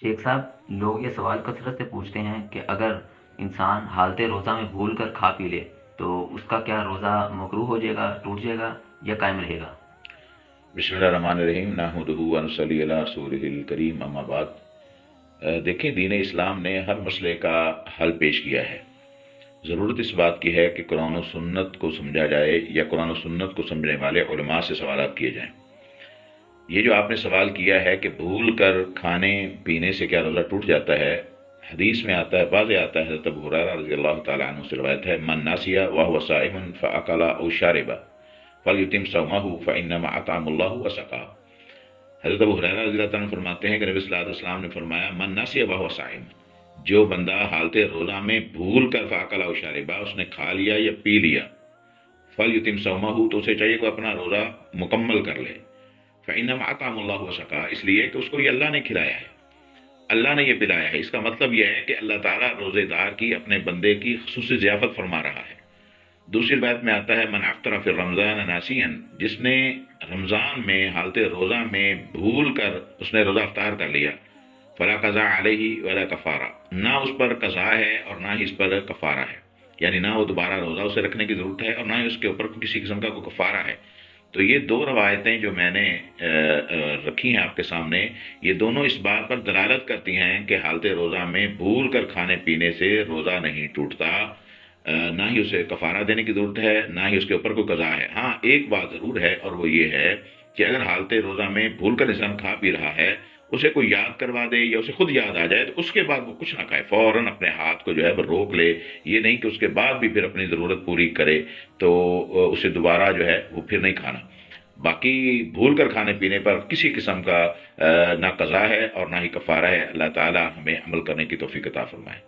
شیخ صاحب، لوگ یہ سوال کثرت سے پوچھتے ہیں کہ اگر انسان حالت روزہ میں بھول کر کھا پی لے تو اس کا کیا روزہ مکروہ ہو جائے گا، ٹوٹ جائے گا یا قائم رہے گا؟ بسم اللہ الرحمن الرحیم نحمدہ ونصلی علی رسولہ الکریم اما بعد۔ دیکھیں، دین اسلام نے ہر مسئلے کا حل پیش کیا ہے۔ ضرورت اس بات کی ہے کہ قرآن و سنت کو سمجھا جائے یا قرآن و سنت کو سمجھنے والے علماء سے سوالات کیے جائیں۔ یہ جو آپ نے سوال کیا ہے کہ بھول کر کھانے پینے سے کیا روزہ ٹوٹ جاتا ہے، حدیث میں آتا ہے، واضح آتا ہے، حضرت ابو ہریرہ رضی اللہ تعالیٰ عنہ سے روایت ہے، من ناسیا وهو صائم فاکل او شرب فلیتم صومه فانما اطعم اللہ وسقاه۔ حضرت ابو ہریرہ رضی اللہ عنہ فرماتے ہیں کہ نبی صلی اللہ علیہ وسلم نے فرمایا، من ناسیا وهو صائم، جو بندہ حالت روزہ میں بھول کر فاکل او شرب، اس نے کھا لیا یا پی لیا، فلیتم صومه، تو اسے چاہیے کہ اپنا روزہ مکمل کر لے، فانما اطعم اللہ وسقاه، اس لیے کہ اس کو یہ اللہ نے کھلایا ہے، اللہ نے یہ پلایا ہے۔ اس کا مطلب یہ ہے کہ اللہ تعالیٰ روزے دار کی، اپنے بندے کی خصوصی ضیافت فرما رہا ہے۔ دوسری روایت میں آتا ہے، من افطر فی رمضان ناسیا، جس نے رمضان میں حالت روزہ میں بھول کر اس نے روزہ افطار کر لیا، فلا قضا علیہ ولا کفارہ، نہ اس پر قضا ہے اور نہ ہی اس پر کفارہ ہے، یعنی نہ وہ دوبارہ روزہ اسے رکھنے کی ضرورت ہے اور نہ ہی اس کے اوپر کسی قسم کا کوئی کفارہ ہے۔ تو یہ دو روایتیں جو میں نے رکھی ہیں آپ کے سامنے، یہ دونوں اس بات پر دلالت کرتی ہیں کہ حالت روزہ میں بھول کر کھانے پینے سے روزہ نہیں ٹوٹتا، نہ ہی اسے کفارہ دینے کی ضرورت ہے، نہ ہی اس کے اوپر کوئی قضا ہے۔ ہاں، ایک بات ضرور ہے اور وہ یہ ہے کہ اگر حالت روزہ میں بھول کر انسان کھا پی رہا ہے، اسے کوئی یاد کروا دے یا اسے خود یاد آ جائے تو اس کے بعد وہ کچھ نہ کھائے، فوراً اپنے ہاتھ کو جو ہے وہ روک لے، یہ نہیں کہ اس کے بعد بھی پھر اپنی ضرورت پوری کرے تو اسے دوبارہ جو ہے وہ پھر نہیں کھانا۔ باقی بھول کر کھانے پینے پر کسی قسم کا نہ قضا ہے اور نہ ہی کفارہ ہے۔ اللہ تعالی ہمیں عمل کرنے کی توفیق عطا فرمائے۔